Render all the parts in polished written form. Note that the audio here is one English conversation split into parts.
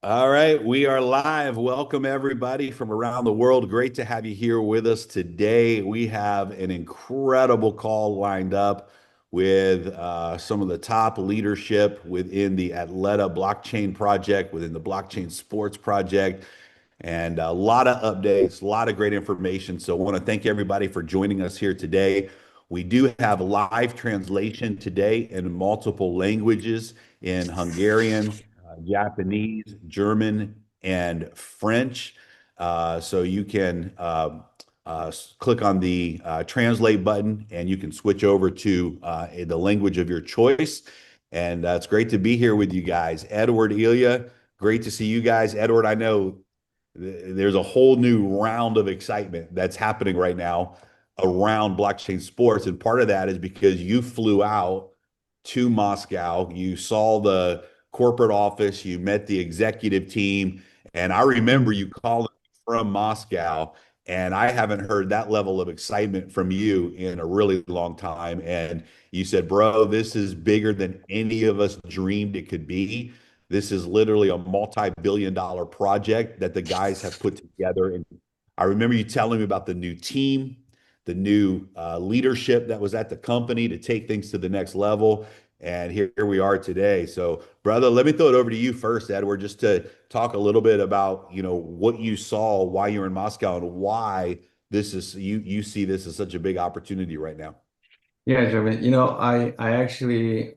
All right, we are live. Welcome everybody from around the world. Great to have you here with us today. We have an incredible call lined up with some of the top leadership within the Atleta blockchain project, within the blockchain sports project, and a lot of updates, a lot of great information. So I want to thank everybody for joining us here today. We do have live translation today in multiple languages in Hungarian, Japanese, German, and French. So you can click on the translate button and you can switch over to the language of your choice. And it's great to be here with you guys. Edward, Ilya, great to see you guys. Edward, I know there's a whole new round of excitement that's happening right now around blockchain sports. And part of that is because you flew out to Moscow, you saw the corporate office, you met the executive team, and I remember you calling from Moscow. And I haven't heard that level of excitement from you in a really long time. And you said, bro, this is bigger than any of us dreamed it could be. This is literally a multi-billion-dollar project that the guys have put together. And I remember you telling me about the new team, the new leadership that was at the company to take things to the next level. And here we are today. So, brother, let me throw it over to you first, Edward, just to talk a little bit about, what you saw, why you're in Moscow, and why this is you see this as such a big opportunity right now. Yeah, Jeremy, I actually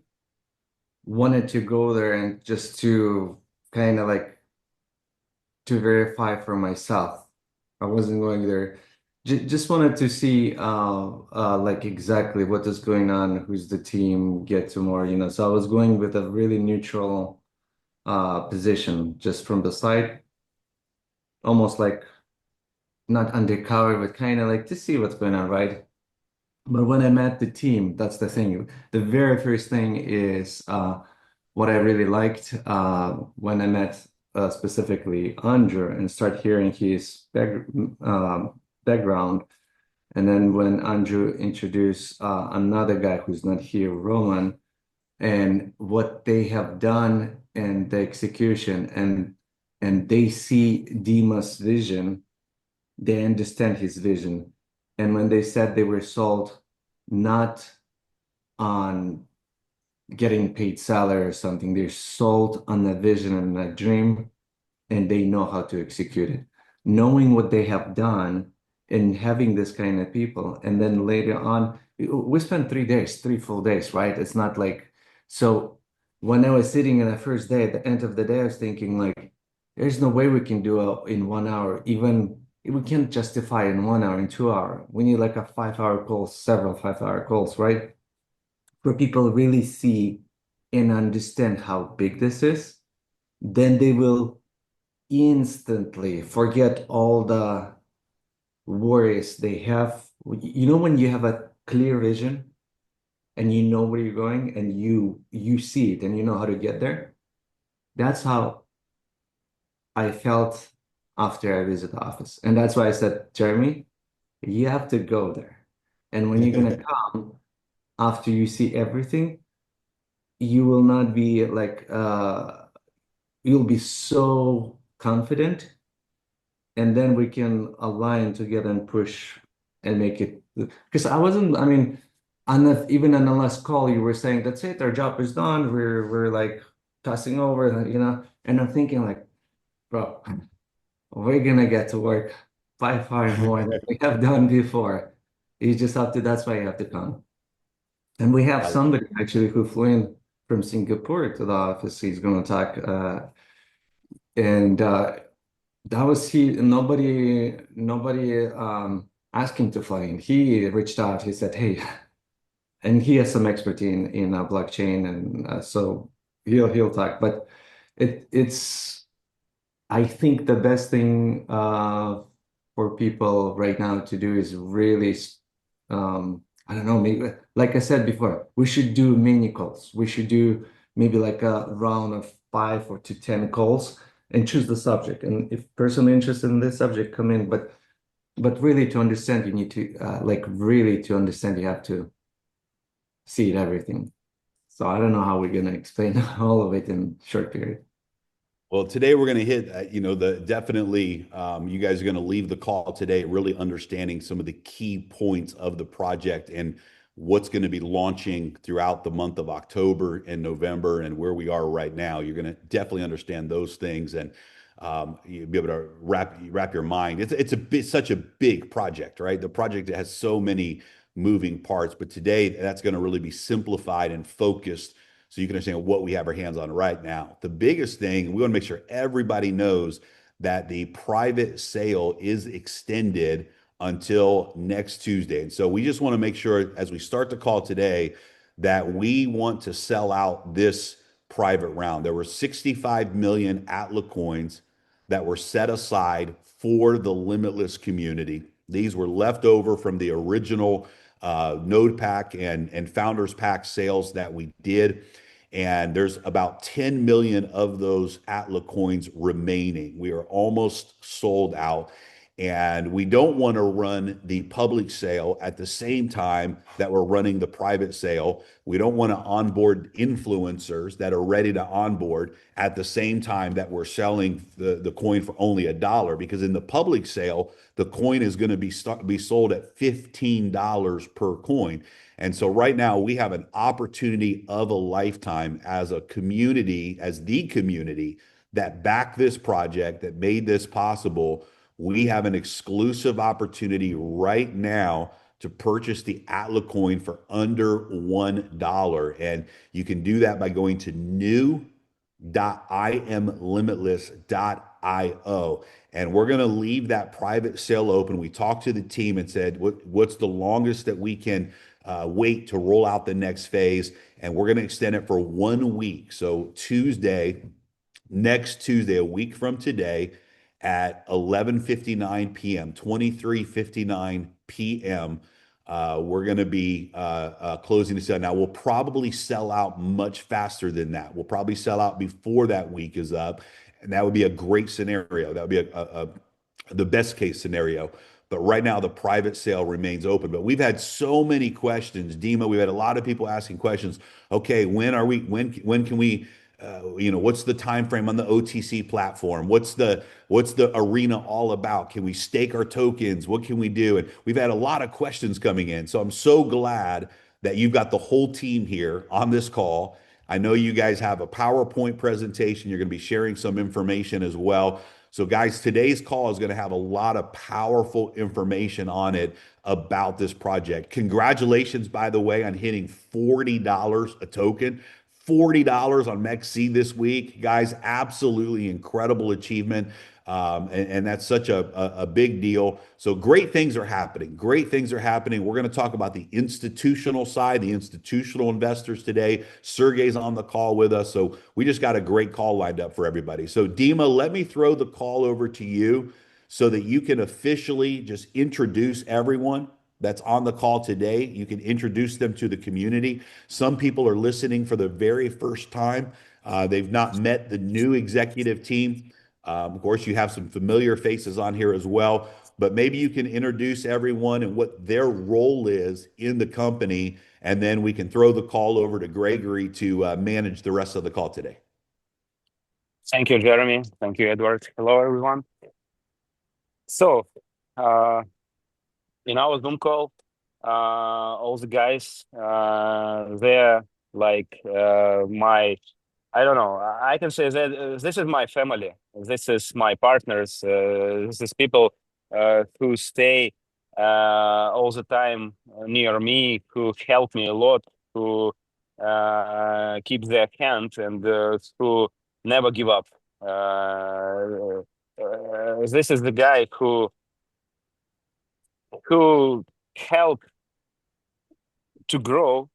wanted to go there and just to kind of like to verify for myself. I wasn't going there. J just wanted to see like exactly what is going on, who's the team, get to more. So I was going with a really neutral position just from the side, almost like not undercover, but kind of like to see what's going on, right? But when I met the team, that's the thing. The very first thing is what I really liked when I met specifically Andrew and start hearing his background. And then when Andrew introduced another guy who's not here, Roman, and what they have done and the execution, and they see Dima's vision, they understand his vision. And when they said they were sold not on getting paid salary or something, they're sold on a vision and a dream, and they know how to execute it. Knowing what they have done and having this kind of people, and then later on, we spent 3 days, 3 full days, right? It's not like so. When I was sitting in the first day, at the end of the day, I was thinking like, there's no way we can do it in 1 hour. Even we can't justify in 1 hour, in 2 hour. We need like a 5 hour call, several 5 hour calls, right? Where people really see and understand how big this is, then they will instantly forget all the worries they have. When you have a clear vision and you know where you're going and you see it and you know how to get there. That's how I felt after I visit the office. And that's why I said, Jeremy, you have to go there. And when you're gonna come after you see everything, you will not be like you'll be so confident, and then we can align together and push and make it. Because I mean, even on the last call, you were saying, that's it, our job is done. We're like tossing over. And I'm thinking like, bro, we're gonna get to work by far more than we have done before. You just have to, that's why you have to come. And we have I somebody actually who flew in from Singapore to the office. He's going to talk, and that was he. Nobody asked him to fly in. He reached out. He said, "Hey," and he has some expertise in blockchain, and so he'll talk. But it's I think the best thing for people right now to do is really, I don't know, maybe like I said before, we should do mini calls. We should do maybe like a round of 5 or to 10 calls and choose the subject. And if personally interested in this subject, come in. But really to understand, you need to like really to understand, you have to see it everything. So I don't know how we're gonna explain all of it in short period. Well, today we're going to hit, the definitely, you guys are going to leave the call today really understanding some of the key points of the project and what's going to be launching throughout the month of October and November and where we are right now. You're going to definitely understand those things and you'll be able to wrap your mind. Such a big project, right? The project has so many moving parts, but today that's going to really be simplified and focused so you can understand what we have our hands on right now. The biggest thing, we want to make sure everybody knows that the private sale is extended until next Tuesday. And so we just want to make sure as we start the call today that we want to sell out this private round. There were 65 million Atla coins that were set aside for the Limitless community. These were left over from the original Node Pack and Founders Pack sales that we did. And there's about 10 million of those Atla coins remaining. We are almost sold out. And we don't want to run the public sale at the same time that we're running the private sale. We don't want to onboard influencers that are ready to onboard at the same time that we're selling the coin for only $1. Because in the public sale, the coin is going to be sold at $15 per coin. And so right now we have an opportunity of a lifetime as a community, as the community that backed this project, that made this possible. We have an exclusive opportunity right now to purchase the Atla coin for under $1. And you can do that by going to new.imlimitless.io. And we're going to leave that private sale open. We talked to the team and said, what's the longest that we can wait to roll out the next phase? And we're going to extend it for 1 week. So next Tuesday, a week from today at 11:59 p.m., 23:59 p.m. We're going to be closing the sale. Now, we'll probably sell out much faster than that. We'll probably sell out before that week is up. And that would be a great scenario. That would be the best case scenario. But right now, the private sale remains open. But we've had so many questions, Dima. We've had a lot of people asking questions. Okay, when can we what's the time frame on the OTC platform? What's the arena all about? Can we stake our tokens? What can we do? And we've had a lot of questions coming in. So I'm so glad that you've got the whole team here on this call. I know you guys have a PowerPoint presentation. You're going to be sharing some information as well. So, guys, today's call is going to have a lot of powerful information on it about this project. Congratulations, by the way, on hitting $40 a token. $40 on MEXC this week. Guys, absolutely incredible achievement. And that's such a big deal. So great things are happening. Great things are happening. We're going to talk about the institutional side, the institutional investors today. Sergey's on the call with us. So we just got a great call lined up for everybody. So Dima, let me throw the call over to you so that you can officially just introduce everyone that's on the call today. You can introduce them to the community. Some people are listening for the very first time. They've not met the new executive team. Of course, you have some familiar faces on here as well, but maybe you can introduce everyone and what their role is in the company, and then we can throw the call over to Gregory to manage the rest of the call today. Thank you, Jeremy. Thank you, Edward. Hello, everyone. So, in our Zoom call, all the guys, they're like I don't know, I can say that this is my family. This is my partners. This is people who stay all the time near me, who help me a lot, who keep their hand and who never give up. This is the guy who help to grow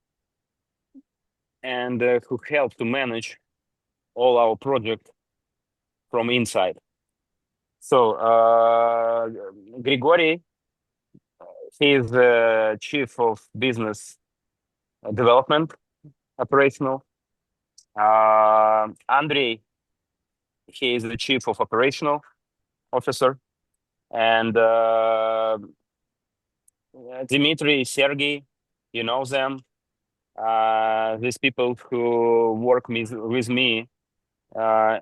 and who help to manage all our project from inside. So Grigory, he is the chief of business development, operational. Andrei, he is the chief of operational officer, and Dmitry, Sergey, you know them. These people who work with me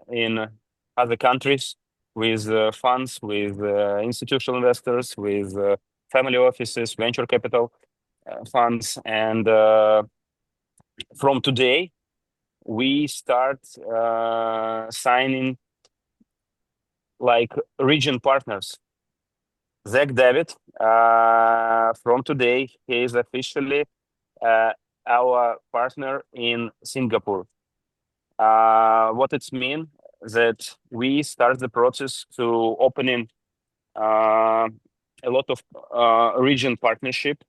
in other countries with funds, with institutional investors, with family offices, venture capital funds. And from today, we start signing like region partners. Zach David, from today, he is officially our partner in Singapore. What it's mean that we start the process to opening a lot of region partnership.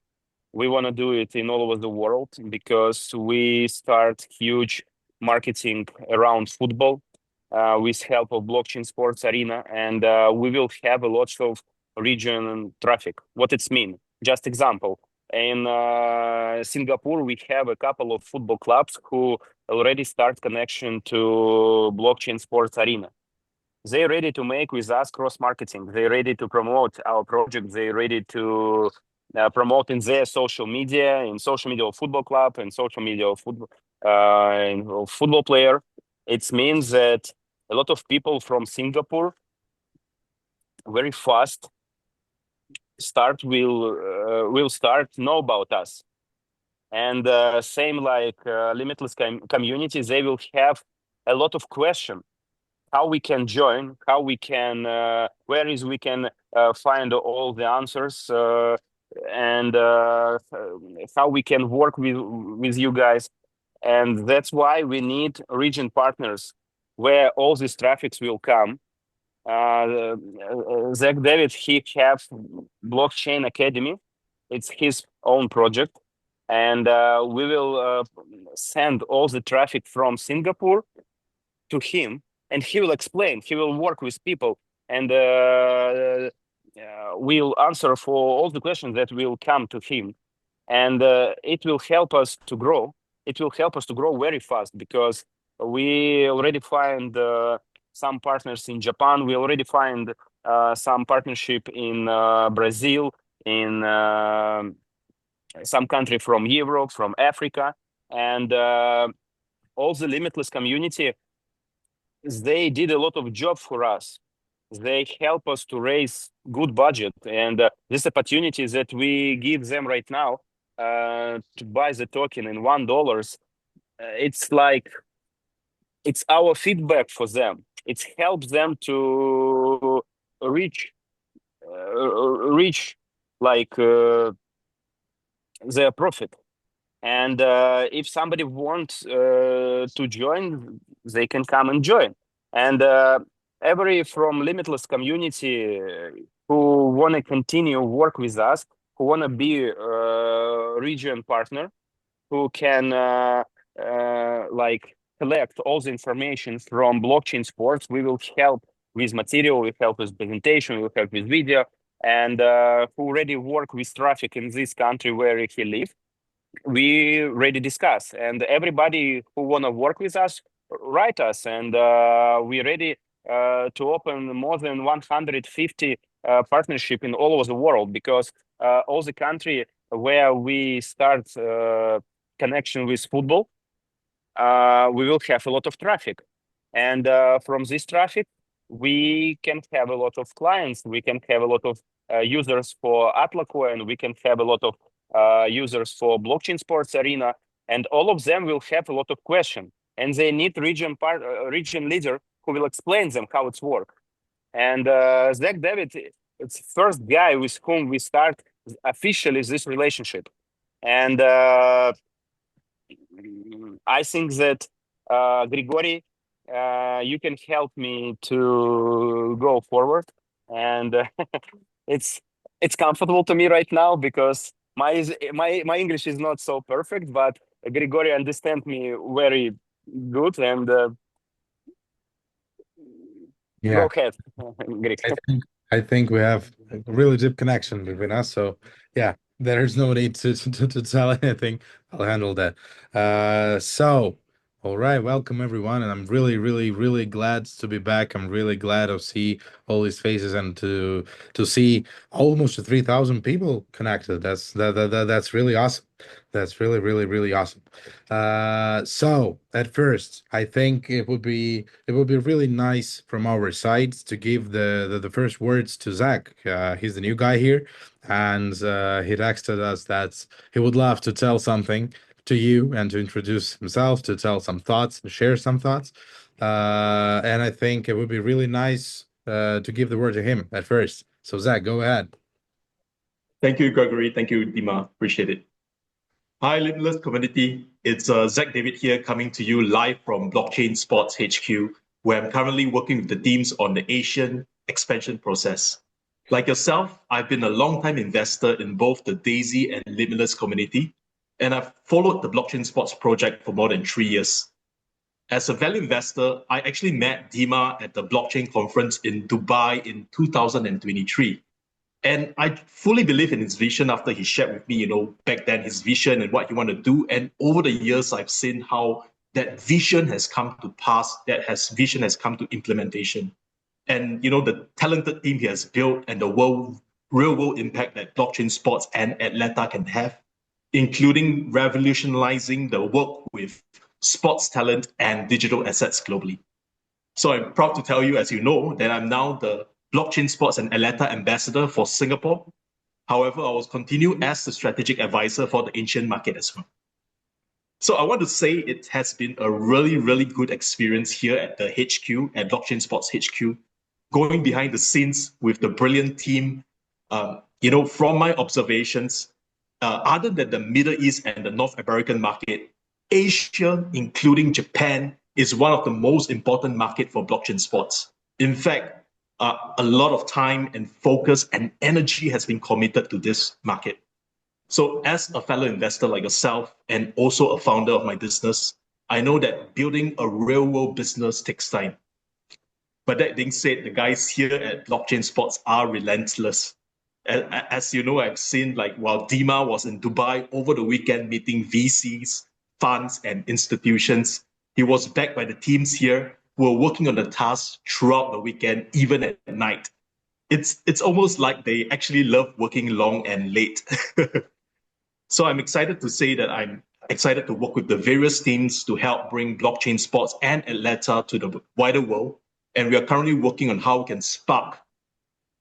We want to do it in all over the world because we start huge marketing around football with help of blockchain sports arena, and we will have a lot of region traffic. What it's mean? Just example. In Singapore, we have a couple of football clubs who already start connection to blockchain sports arena. They're ready to make with us cross marketing. They're ready to promote our project. They're ready to promote in their social media, in social media of football club, and social media of football player. It means that a lot of people from Singapore very fast will start know about us. And same like Limitless community, they will have a lot of questions how we can join, how we can, where is we can find all the answers, and how we can work with you guys. And that's why we need region partners where all these traffics will come. Zach David, he have Blockchain Academy. It's his own project. And we will send all the traffic from Singapore to him, and he will explain. He will work with people, and will answer for all the questions that will come to him, and it will help us to grow. It will help us to grow very fast because we already find some partners in Japan. We already find some partnership in Brazil, in some country from Europe, from Africa, and all the Limitless community, they did a lot of job for us. They help us to raise good budget, and this opportunity that we give them right now to buy the token in $1, it's like it's our feedback for them. It helps them to reach reach like their profit. And if somebody wants to join, they can come and join. And every from Limitless community who want to continue work with us, who want to be a region partner, who can like collect all the information from blockchain sports, we will help with material, we help with presentation, we will help with video, and who already work with traffic in this country where he live, we already discuss. And everybody who want to work with us, write us, and we're ready to open more than 150 partnership in all over the world, because all the country where we start connection with football, we will have a lot of traffic. And from this traffic, we can have a lot of clients, we can have a lot of users for Atla Coin, we can have a lot of users for blockchain sports arena, and all of them will have a lot of questions, and they need region leader who will explain them how it's work. And Zach David, it's first guy with whom we start officially this relationship. And I think that Grigory, you can help me to go forward, and it's comfortable to me right now because my English is not so perfect, but Grigory understand me very good, and go Yeah, ahead, Greg. I think we have a really deep connection between us. So yeah, there's no need to tell anything. I'll handle that. So All right, welcome everyone, and I'm really, really, really glad to be back. I'm really glad to see all these faces and to see almost 3,000 people connected. That's really awesome. That's really, really, really awesome. So at first, I think it would be really nice from our side to give the first words to Zach. He's the new guy here, and he texted us that he would love to tell something to you and to introduce himself, to tell some thoughts, to share some thoughts. And I think it would be really nice to give the word to him at first. So, Zach, go ahead. Thank you, Gregory. Thank you, Dima. Appreciate it. Hi, Limitless community. It's Zach David here coming to you live from Blockchain Sports HQ, where I'm currently working with the teams on the Asian expansion process. Like yourself, I've been a long-time investor in both the Daisy and Limitless community, and I've followed the Blockchain Sports project for more than 3 years. As a value investor, I actually met Dima at the blockchain conference in Dubai in 2023. And I fully believe in his vision after he shared with me, back then his vision and what he wanted to do. And over the years, I've seen how that vision has come to pass, vision has come to implementation. And the talented team he has built and the real world impact that blockchain sports and Atlanta can have, including revolutionizing the work with sports talent and digital assets globally. So I'm proud to tell you, as you know, that I'm now the Blockchain Sports and Atlanta ambassador for Singapore. However, I will continue as the strategic advisor for the Asian market as well. So I want to say it has been a really, really good experience here at the HQ, at Blockchain Sports HQ, going behind the scenes with the brilliant team. From my observations, other than the Middle East and the North American market, Asia, including Japan, is one of the most important market for blockchain sports. In fact, a lot of time and focus and energy has been committed to this market. So as a fellow investor like yourself and also a founder of my business, I know that building a real world business takes time. But that being said, the guys here at Blockchain Sports are relentless. As you know, I've seen while Dima was in Dubai over the weekend meeting VCs, funds, and institutions, he was backed by the teams here who are working on the tasks throughout the weekend, even at night. It's almost like they actually love working long and late. So I'm excited to say that I'm excited to work with the various teams to help bring blockchain sports and Atlanta to the wider world. And we are currently working on how we can spark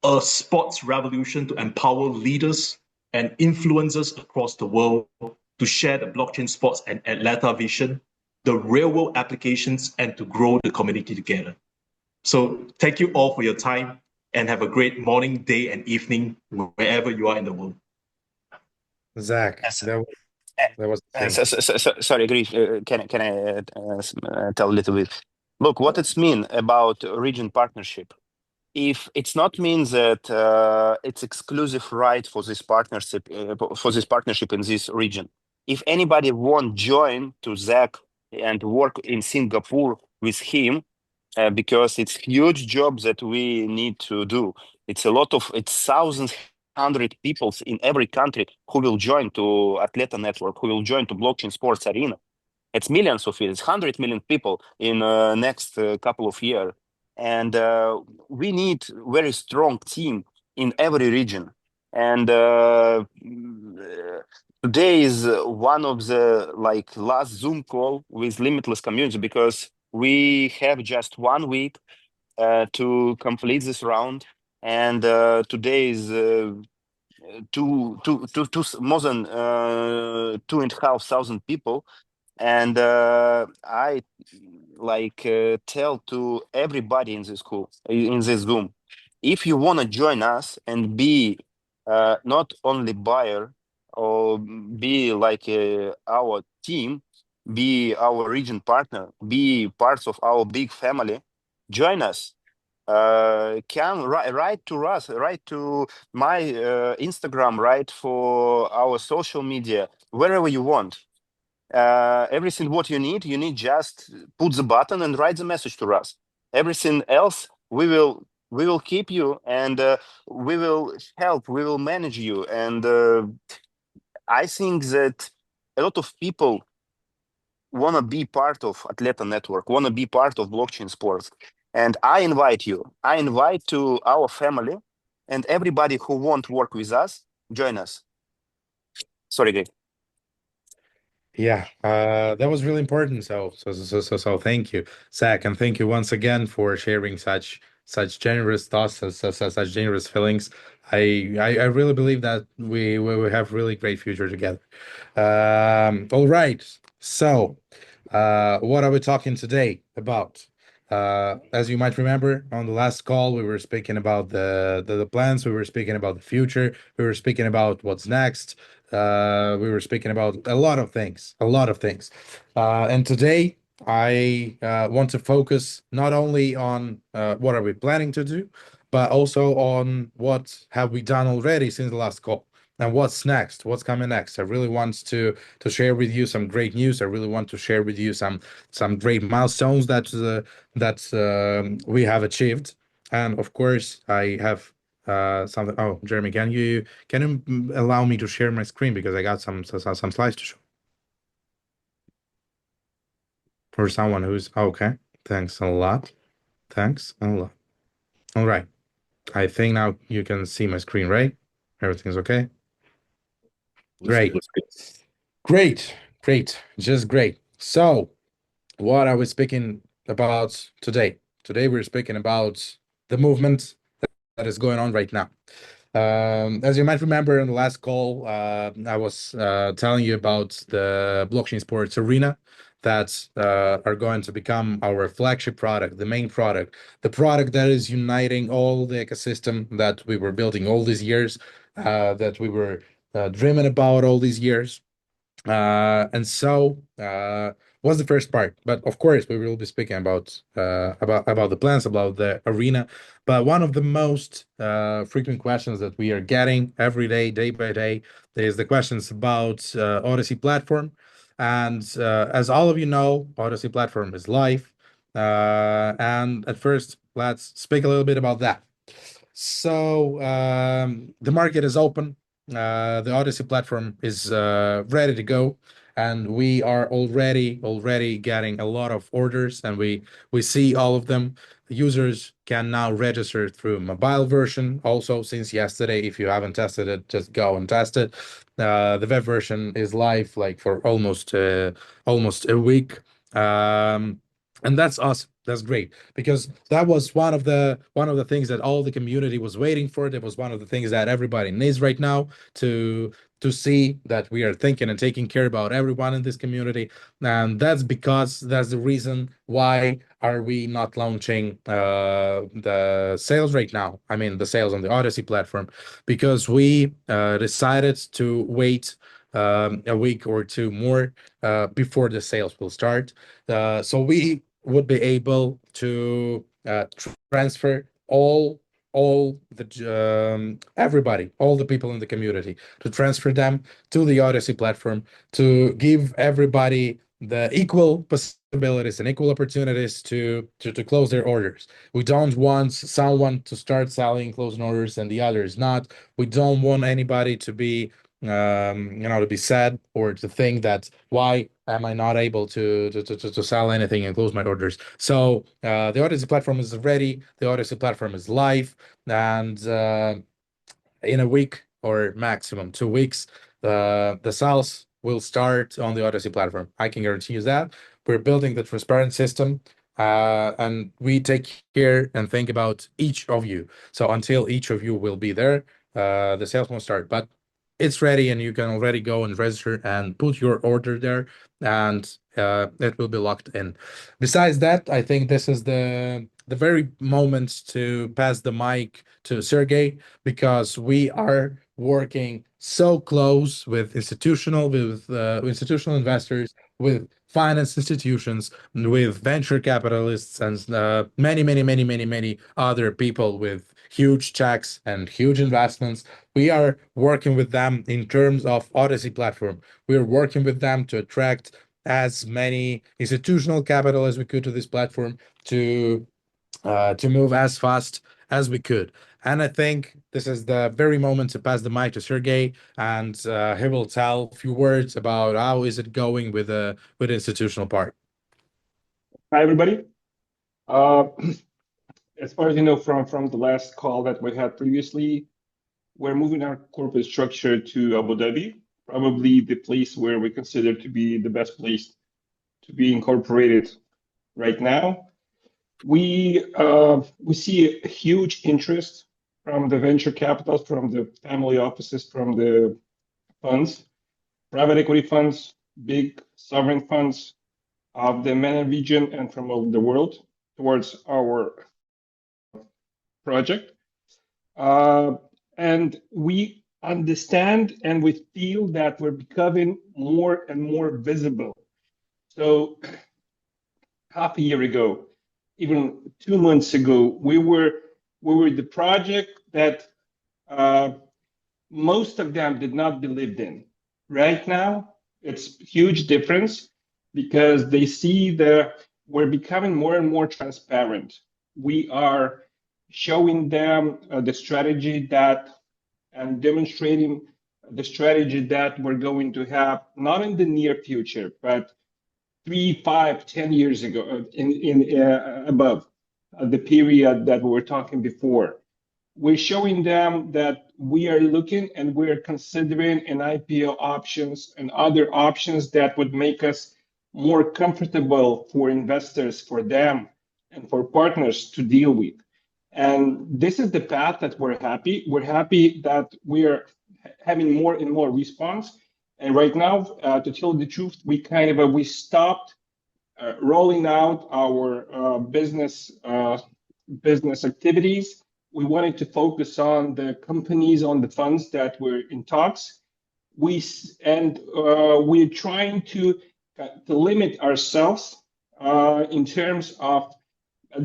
a sports revolution to empower leaders and influencers across the world to share the blockchain sports and Atlanta vision, the real world applications, and to grow the community together. So thank you all for your time and have a great morning, day, and evening wherever you are in the world. Zach, Yes. that was the thing. Sorry, agree. Can I tell a little bit? Look, what it's mean about region partnership. If it's not means that it's exclusive right for this partnership in this region. If anybody won't join to Zach and work in Singapore with him, because it's huge job that we need to do. It's thousands, hundred people in every country who will join to Atleta Network, who will join to Blockchain Sports Arena. It's millions of it. It's 100 million people in next couple of years. And we need very strong team in every region. And today is one of the last Zoom call with Limitless community because we have just 1 week to complete this round. And today is more than 2,500 people. And I tell to everybody in this Zoom, if you want to join us and be not only buyer or be our team, be our region partner, be parts of our big family, join us. Can write to us, write to my Instagram, write for our social media, wherever you want. Everything what you need just put the button and write the message to us. Everything else we will keep you, and we will help, we will manage you. And I think that a lot of people wanna be part of Atleta Network, wanna be part of blockchain sports. And I invite you, I invite to our family and everybody who won't work with us, join us. Sorry, Greg. Yeah, that was really important. So thank you, Zach, and thank you once again for sharing such generous thoughts, such generous feelings. I really believe that we will have really great future together. All right. So, what are we talking today about? As you might remember, on the last call, we were speaking about the plans. We were speaking about the future. We were speaking about what's next. We were speaking about a lot of things, a lot of things. And today, I want to focus not only on what are we planning to do, but also on what have we done already since the last call. And what's next? What's coming next? I really want to share with you some great news. I really want to share with you some great milestones that we have achieved. And of course, I have something. Oh, Jeremy, can you allow me to share my screen because I got some slides to show for someone who's okay. Thanks a lot. Thanks a lot. All right. I think now you can see my screen, right? Everything's okay. Great. Great, great, just great. So, what are we speaking about today? Today, we're speaking about the movement that is going on right now. As you might remember in the last call, I was telling you about the blockchain sports arena that are going to become our flagship product, the main product, the product that is uniting all the ecosystem that we were building all these years, that we were dreaming about all these years. And so was the first part. But of course, we will be speaking about the plans, about the arena. But one of the most frequent questions that we are getting every day by day, is the questions about Odyssey platform. And as all of you know, Odyssey platform is live. And at first, let's speak a little bit about that. So the market is open. The Odyssey platform is ready to go, and we are already getting a lot of orders, and we see all of them. Users can now register through mobile version. Also, since yesterday, if you haven't tested it, just go and test it. The web version is live like for almost a week. And that's awesome. That's great because that was one of the things that all the community was waiting for. That was one of the things that everybody needs right now to see that we are thinking and taking care about everyone in this community. And that's because that's the reason why are we not launching the sales right now. I mean the sales on the Odyssey platform, because we decided to wait a week or two more before the sales will start. So we would be able to transfer all the everybody, all the people in the community, to transfer them to the Odyssey platform, to give everybody the equal possibilities and equal opportunities to close their orders. We don't want someone to start selling closing orders and the others not. We don't want anybody to be to be sad or to think that why am I not able to sell anything and close my orders. So the Odyssey platform is ready. The Odyssey platform is live, and in a week or maximum 2 weeks, the sales will start on the Odyssey platform. I can guarantee you that. We're building the transparent system, and we take care and think about each of you. So until each of you will be there, the sales won't start. But it's ready, and you can already go and register and put your order there, and it will be locked in. Besides that, I think this is the very moment to pass the mic to Sergey, because we are working so close with institutional investors, with finance institutions, with venture capitalists, and many other people with huge checks and huge investments. We are working with them in terms of Odyssey platform. We are working with them to attract as many institutional capital as we could to this platform, to move as fast as we could. And I think this is the very moment to pass the mic to Sergey, and he will tell a few words about how is it going with the institutional part. Hi, everybody. Uh, as far as you know from the last call that we had previously, we're moving our corporate structure to Abu Dhabi, probably the place where we consider to be the best place to be incorporated right now. We see a huge interest from the venture capitals, from the family offices, from the funds, private equity funds, big sovereign funds of the MENA region and from all the world towards our project. And we understand and we feel that we're becoming more and more visible. So half a year ago, even 2 months ago, we were the project that most of them did not believe in. Right now, it's huge difference because they see we're becoming more and more transparent. We are showing them the strategy that and demonstrating the strategy that we're going to have not in the near future, but 3, 5, 10 years ago, in above the period that we were talking before. We're showing them that we are looking and we're considering an IPO options and other options that would make us more comfortable for investors, for them, and for partners to deal with. And this is the path that we're happy. We're happy that we are having more and more response. And right now, to tell the truth, we stopped rolling out our business activities. We wanted to focus on the companies, on the funds that were in talks. We're trying to limit ourselves in terms of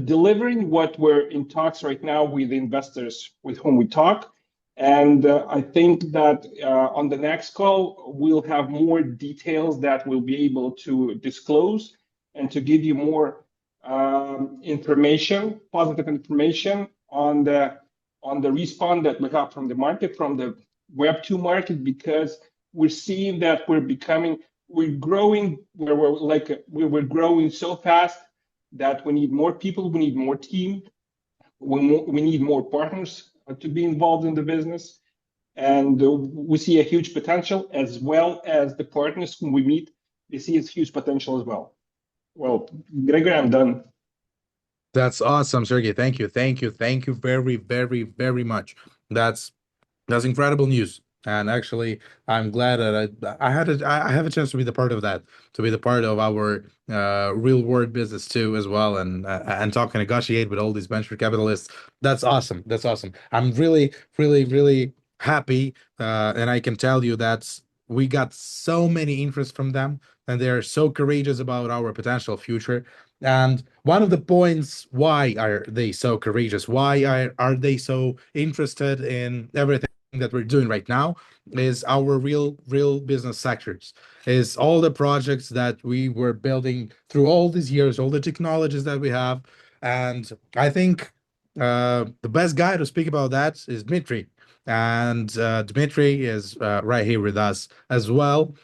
delivering what we're in talks right now with the investors with whom we talk. And I think that on the next call, we'll have more details that we'll be able to disclose and to give you more information, positive information on the response that we have from the market, from the Web2 market, because we're seeing that we're growing, we're growing so fast that we need more people, we need more team, we need more partners to be involved in the business. And we see a huge potential, as well as the partners whom we meet, they see a huge potential as well. Well, Gregory, I'm done. That's awesome, Sergey. Thank you, thank you, thank you very, very, very much. That's incredible news. And actually, I'm glad that I have a chance to be the part of that, to be the part of our real world business too, as well, and talk and negotiate with all these venture capitalists. That's awesome. That's awesome. I'm really, really, really happy, and I can tell you that we got so many interest from them, and they are so courageous about our potential future. And one of the points, why are they so courageous? Why are they so interested in everything that we're doing right now, is our real business sectors, is all the projects that we were building through all these years, all the technologies that we have. And I think the best guy to speak about that is Dmitry. And Dmitry is right here with us as well.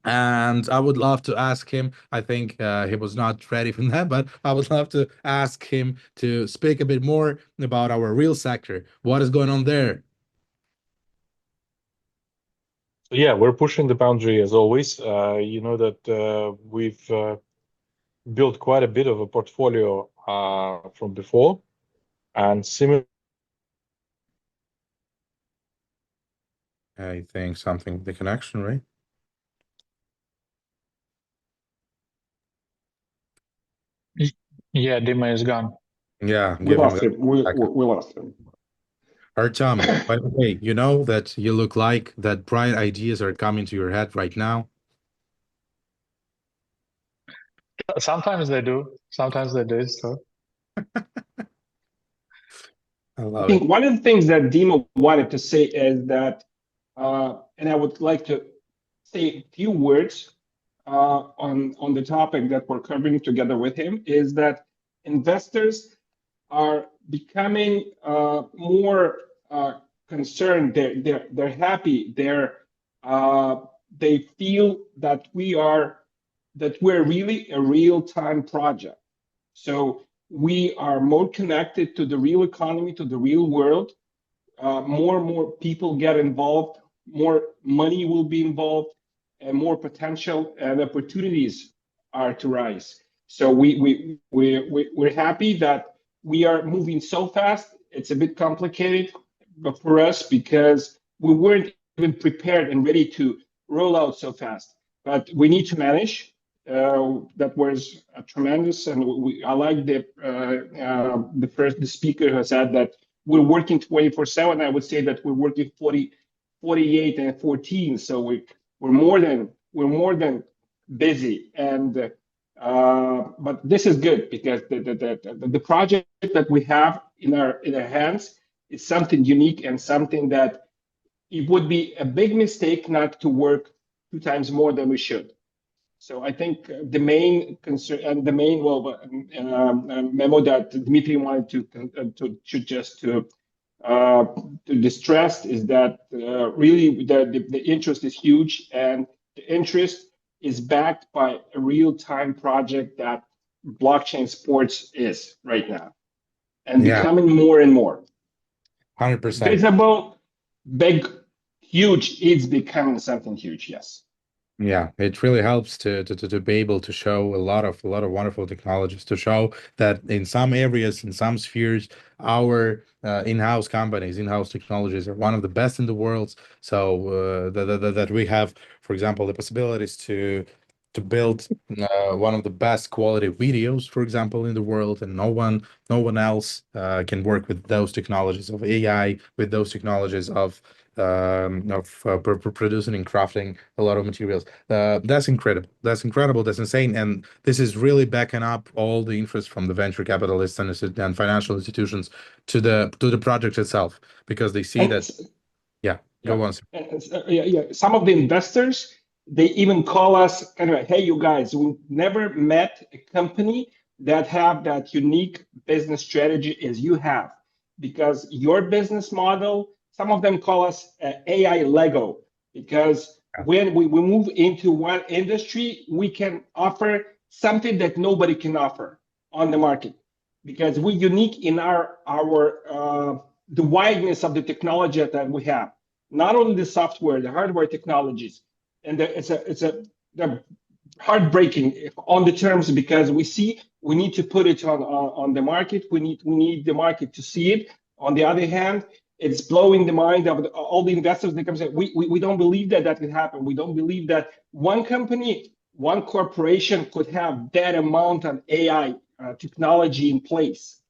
And I would love to ask him. I think he was not ready for that, but I would love to ask him to speak a bit more about our real sector. What is going on there? So yeah, we're pushing the boundary as always. You know that we've built quite a bit of a portfolio from before, and similar. I think something with the connection, right? Yeah, Dima is gone. Yeah, We give him lost him. back. We lost him. Artem, by the way, you know that you look like that bright ideas are coming to your head right now. Sometimes they do. Sometimes they do. So I I love think it. one of the things that Dima wanted to say is that, and I would like to say a few words on the topic that we're covering together with him, is that investors are becoming more concerned. They're happy. They feel that we're really a real-time project. So we are more connected to the real economy, to the real world. More and more people get involved, more money will be involved, and more potential and opportunities are to rise. So we're happy that we are moving so fast. It's a bit complicated, but for us, because we weren't even prepared and ready to roll out so fast. But we need to manage. That was tremendous, and I like the speaker who said that we're working 24/7. I would say that we're working 40, 48 and 14. So we're more than busy. And but this is good because the project that we have in our hands is something unique and something that it would be a big mistake not to work 2 times more than we should. So I think the main concern and the main memo that Dmitry wanted to distress is that really the interest is huge, and the interest is backed by a real-time project that blockchain sports is right now, and Yeah, becoming more and more 100%. visible, big, huge. It's becoming something huge. Yes. Yeah, it really helps to be able to show a lot of wonderful technologies, to show that in some areas, in some spheres, our in-house companies, in-house technologies are one of the best in the world. So that we have, for example, the possibilities to build one of the best quality videos, for example, in the world, and no one else can work with those technologies of AI, with those technologies of producing and crafting a lot of materials. That's incredible. That's incredible. That's insane. And this is really backing up all the interest from the venture capitalists and financial institutions to the project itself, because they see And that. Yeah, yeah, go on, sir. yeah. Some of the investors, they even call us kind of, hey, you guys, we never met a company that have that unique business strategy as you have, because your business model. Some of them call us AI Lego, because when we move into one industry, we can offer something that nobody can offer on the market, because we're unique in our the wideness of the technology that we have, not only the software, the hardware technologies, and it's a they're heartbreaking on the terms, because we need to put it on the market. We need the market to see it. On the other hand, it's blowing the mind of all the investors. They come and say, we don't believe that can happen. We don't believe that one company, one corporation could have that amount of AI technology in place.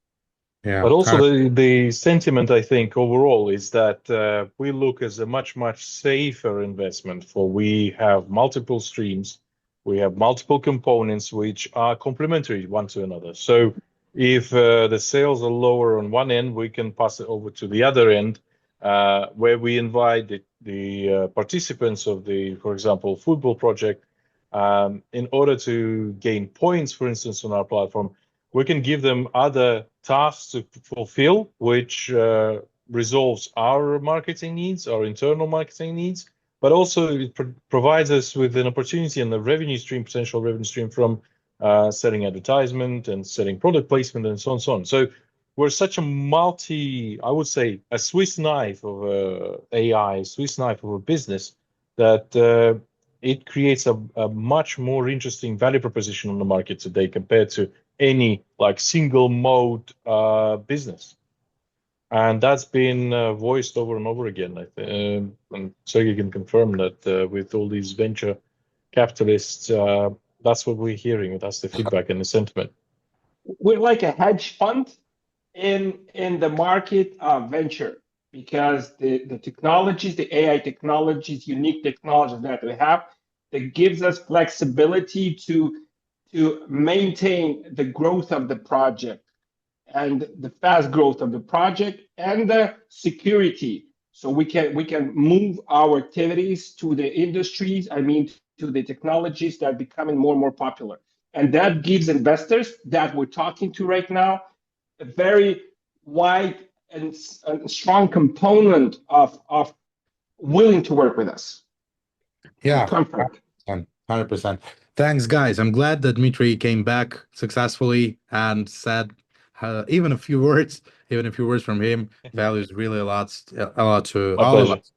Yeah, But also the sentiment, I think, overall is that we look as a much, much safer investment, for we have multiple streams, we have multiple components which are complementary one to another. So if the sales are lower on one end, we can pass it over to the other end, where we invite the participants of the, for example, football project, in order to gain points, for instance, on our platform. We can give them other tasks to fulfill, which resolves our marketing needs, our internal marketing needs, but also it provides us with an opportunity and a revenue stream, potential revenue stream from selling advertisement and selling product placement and so on, so on. So we're such a I would say, a Swiss knife of AI, Swiss knife of a business, that it creates a much more interesting value proposition on the market today compared to any like single mode business. And that's been voiced over and over again. And Sergey can confirm that with all these venture capitalists, that's what we're hearing. That's the feedback and the sentiment. We're like a hedge fund in the market venture, because the technologies, the AI technologies, unique technologies that we have, that gives us flexibility to maintain the growth of the project, and the fast growth of the project, and the security. So we can move our activities to the industries, I mean, to the technologies that are becoming more and more popular. And that gives investors that we're talking to right now a very wide and strong component of willing to work with us and Yeah, comfort. 100%. Thanks, guys. I'm glad that Dmitry came back successfully and said even a few words, even a few words from him values really a lot to My all of pleasure. us.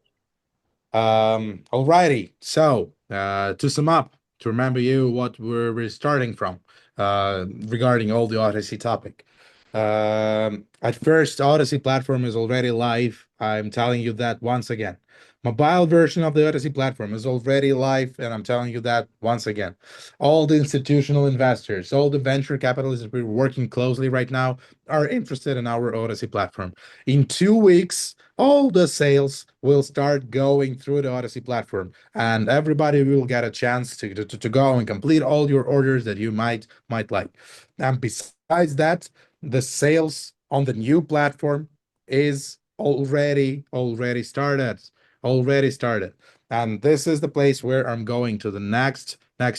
Alrighty. So, to sum up, to remember you what we're starting from, regarding all the Odyssey topic. At first, Odyssey platform is already live. I'm telling you that once again. Mobile version of the Odyssey platform is already live, and I'm telling you that once again. All the institutional investors, all the venture capitalists that we're working closely right now are interested in our Odyssey platform. In 2 weeks, all the sales will start going through the Odyssey platform, and everybody will get a chance to go and complete all your orders that you might like. And besides that, the sales on the new platform is already started. And this is the place where I'm going to the next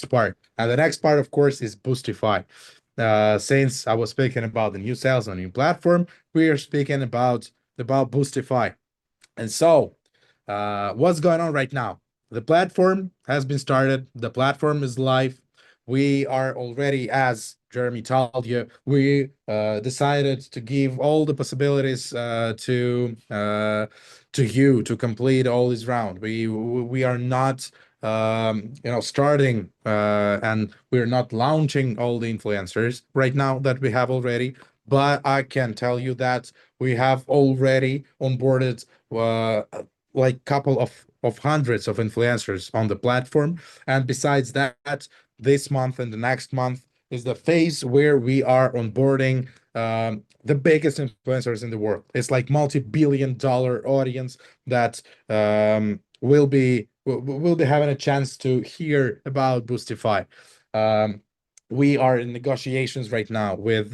part. And the next part, of course, is Boostify. Since I was speaking about the new sales on the new platform, we are speaking about Boostify. And so, what's going on right now? The platform has been started. The platform is live. We are already, as Jeremy told you, we decided to give all the possibilities to you to complete all this round. We are not starting and we're not launching all the influencers right now that we have already. But I can tell you that we have already onboarded uh, like couple of hundreds of influencers on the platform. And besides that, this month and the next month is the phase where we are onboarding the biggest influencers in the world. It's like multi-billion-dollar audience that will be having a chance to hear about Boostify. Um, we are in negotiations right now with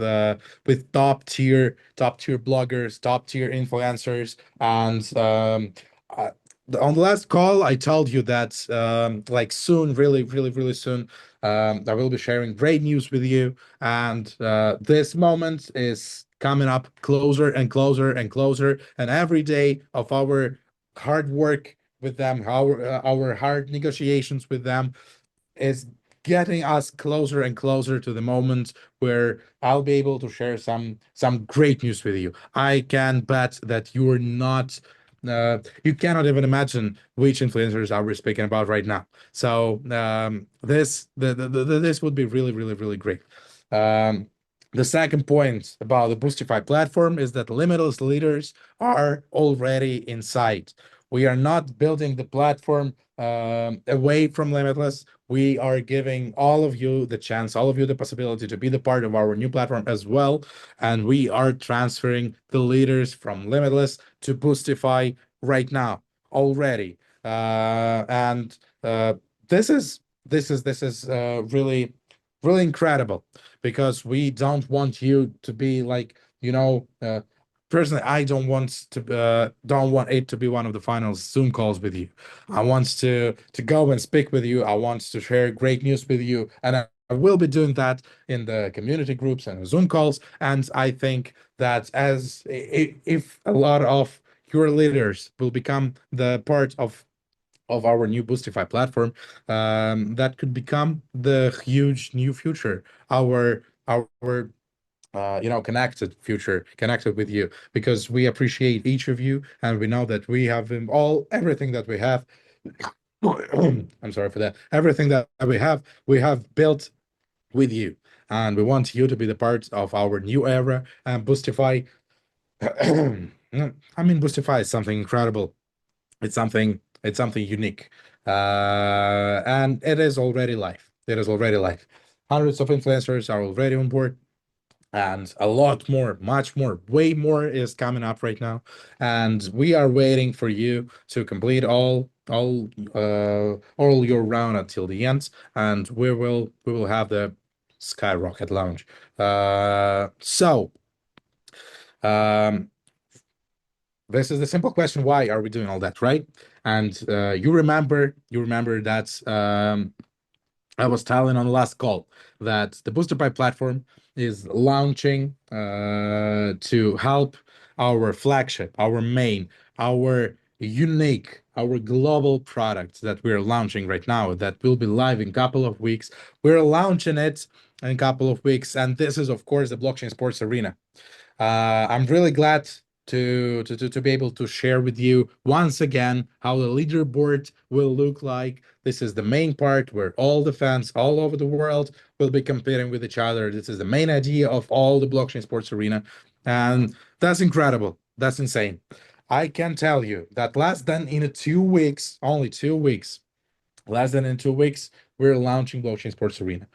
top tier bloggers, top tier influencers, and uh, on the last call, I told you that like soon, really soon, I will be sharing great news with you. And this moment is coming up closer and closer and closer. And every day of our hard work with them, our hard negotiations with them, is getting us closer and closer to the moment where I'll be able to share some great news with you. I can bet that you're not you cannot even imagine which influencers are we speaking about right now. So this would be really great. Um, the second point about the Boostify platform is that Limitless leaders are already inside. We are not building the platform away from Limitless. We are giving all of you the chance, all of you the possibility to be the part of our new platform as well. And we are transferring the leaders from Limitless to Boostify right now already. And this is really incredible because we don't want you to be like, personally, I don't want it to be one of the final Zoom calls with you. I want to go and speak with you. I want to share great news with you, and I will be doing that in the community groups and Zoom calls. And I think that if a lot of your leaders will become the part of our new Boostify platform, that could become the huge new future, our connected future, connected with you, because we appreciate each of you, and we know that we have everything that we have. I'm sorry for that. Everything that we have built with you, and we want you to be the part of our new era. And Boostify, Boostify is something incredible. It's something unique, and it is already live. It is already live. Hundreds of influencers are already on board, and a lot more, much more, way more is coming up right now. And we are waiting for you to complete all your round until the end, and we will have the skyrocket launch. So um, this is the simple question: why are we doing all that, right? And you remember that I was telling on the last call that the Booster Buy platform is launching to help our flagship, our main, our unique, our global product that we're launching right now that will be live in a couple of weeks. We're launching it in a couple of weeks, and this is, of course, the Blockchain Sports Arena. I'm really glad to be able to share with you once again how the leaderboard will look like. This is the main part where all the fans all over the world will be competing with each other. This is the main idea of all the Blockchain Sports Arena, and that's incredible. That's insane. I can tell you that less than in 2 weeks, only 2 weeks, less than in 2 weeks, we're launching Blockchain Sports Arena.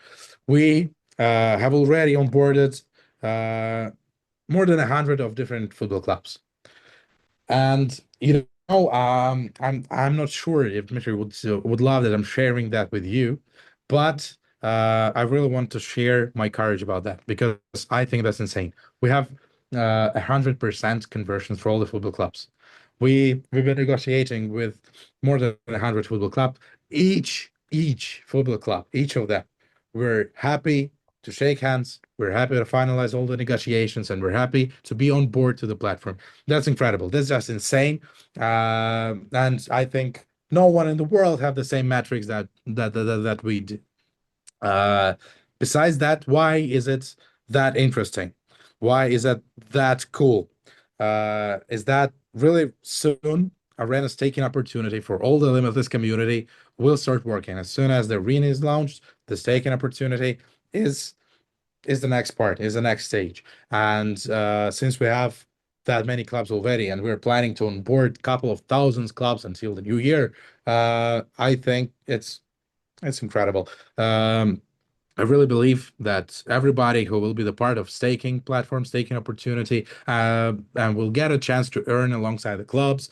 We have already onboarded uh, more than 100 of different football clubs. And I'm not sure if Dmitry would love that I'm sharing that with you, but I really want to share my courage about that because I think that's insane. We have 100% conversions for all the football clubs. We've been negotiating with more than 100 football clubs. Each football club, each of them, we're happy to shake hands. We're happy to finalize all the negotiations, and we're happy to be on board to the platform. That's incredible. That's just insane. And I think no one in the world have the same metrics that we do. Uh, Besides that, why is it that interesting? Why is that cool? Is that really soon Arena's taking opportunity for all the Limitless community will start working. As soon as the arena is launched, the staking opportunity is is the next part, is the next stage. And since we have that many clubs already, and we're planning to onboard a couple of thousands clubs until the new year, I think it's incredible. I really believe that everybody who will be the part of staking platform, staking opportunity, and will get a chance to earn alongside the clubs,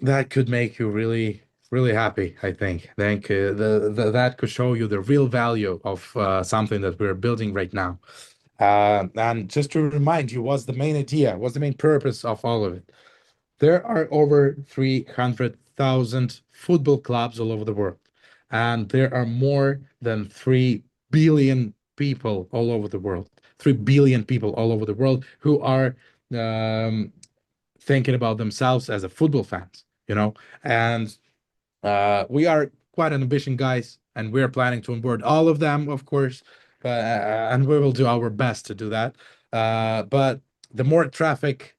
that could make you really, really happy, I think that could show you the real value of something that we're building right now. And just to remind you, what's the main idea? What's the main purpose of all of it? There are over 300,000 football clubs all over the world, and there are more than 3 billion people all over the world. 3 billion people all over the world who are um, thinking about themselves as a football fans, and we are quite an ambitious guys, and we're planning to onboard all of them, of course, and we will do our best to do that. But the more traffic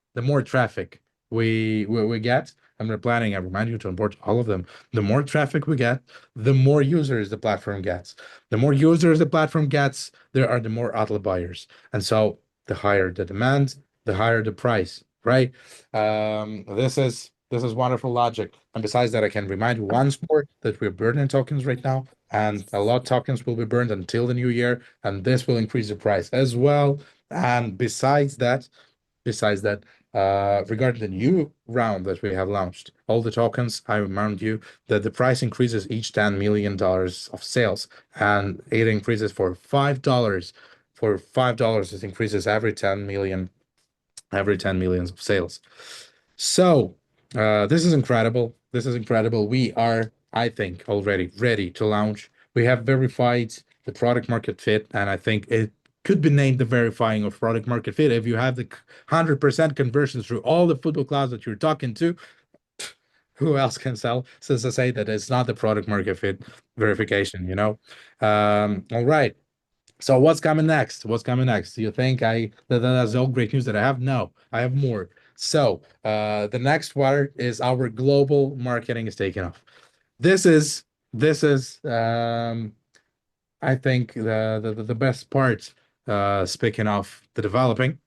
we get, and we're planning, I remind you, to onboard all of them. The more traffic we get, the more users the platform gets. The more users the platform gets, there are the more outlet buyers. And so the higher the demand, the higher the price, right? This is wonderful logic. And besides that, I can remind you once more that we're burning tokens right now, and a lot of tokens will be burned until the new year, and this will increase the price as well. And besides that, regarding the new round that we have launched, all the tokens, I remind you that the price increases each $10 million of sales, and it increases for $5. For $5, it increases every 10 millions of sales. So this is incredible. This is incredible. We are, I think, already ready to launch. We have verified the product market fit, and I think it could be named the verifying of product market fit. If you have the 100% conversions through all the football clubs that you're talking to, who else can sell? Since I say that it's not the product market fit verification. All right. So what's coming next? What's coming next? Do you think that's all great news that I have? No, I have more. So the next part is our global marketing is taking off. This is I think the best part, speaking of the developing.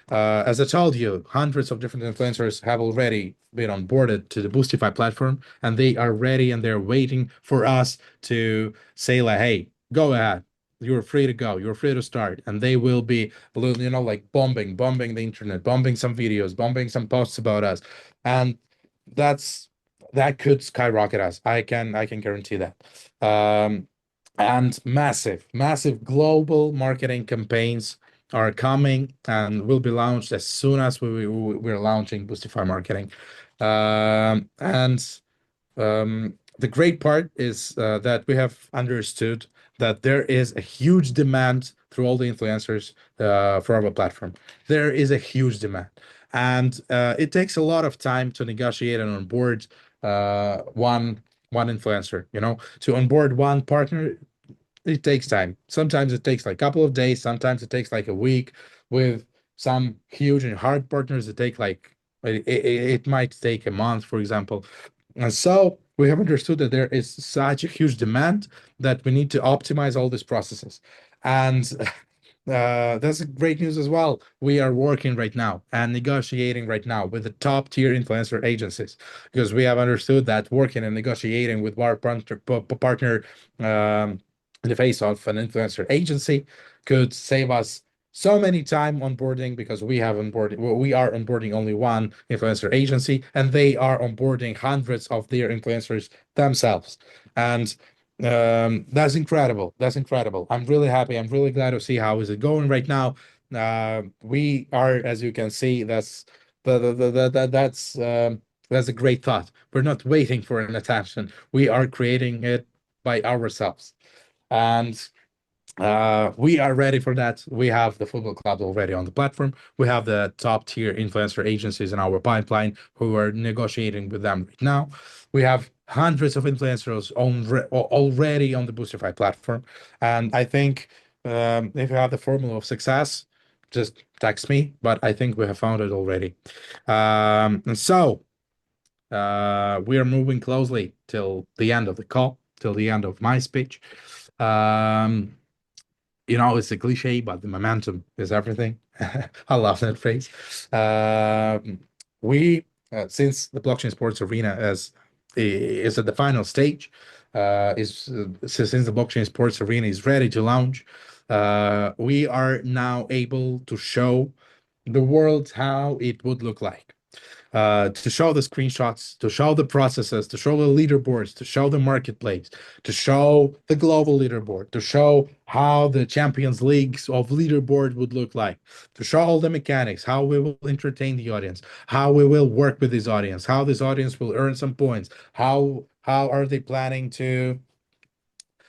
As I told you, hundreds of different influencers have already been onboarded to the Boostify platform, and they are ready and they're waiting for us to say like, "Hey, go ahead. You're free to go. You're free to start." And they will be, like bombing the internet, bombing some videos, bombing some posts about us, and that's that could skyrocket us. I can guarantee that. Um, and massive global marketing campaigns are coming and will be launched as soon as we're launching Boostify marketing. And the great part is that we have understood that there is a huge demand through all the influencers for our platform. There is a huge demand, and it takes a lot of time to negotiate and onboard one influencer. To onboard one partner, it takes time. Sometimes it takes like a couple of days. Sometimes it takes like a week. With some huge and hard partners, it take like it might take a month, for example. And so we have understood that there is such a huge demand that we need to optimize all these processes. And that's great news as well. We are working right now and negotiating right now with the top tier influencer agencies because we have understood that working and negotiating with our partner in the face of an influencer agency could save us so many time onboarding because we are onboarding only one influencer agency and they are onboarding hundreds of their influencers themselves. And that's incredible. That's incredible. I'm really happy. I'm really glad to see how is it going right now. We are, as you can see, that's a great thought. We're not waiting for an attention. We are creating it by ourselves. And we are ready for that. We have the football clubs already on the platform. We have the top tier influencer agencies in our pipeline who are negotiating with them right now. We have hundreds of influencers already on the Boostify platform. And I think if you have the formula of success, just text me. But I think we have found it already. And so we are moving closely till the end of the call, till the end of my speech. Um, it's a cliche, but the momentum is everything. I love that phrase. We, since the blockchain sports arena is at the final stage, since the blockchain sports arena is ready to launch, we are now able to show the world how it would look like, to show the screenshots, to show the processes, to show the leaderboards, to show the marketplace, to show the global leaderboard, to show how the Champions Leagues of leaderboard would look like, to show all the mechanics, how we will entertain the audience, how we will work with this audience, how this audience will earn some points, how are they planning to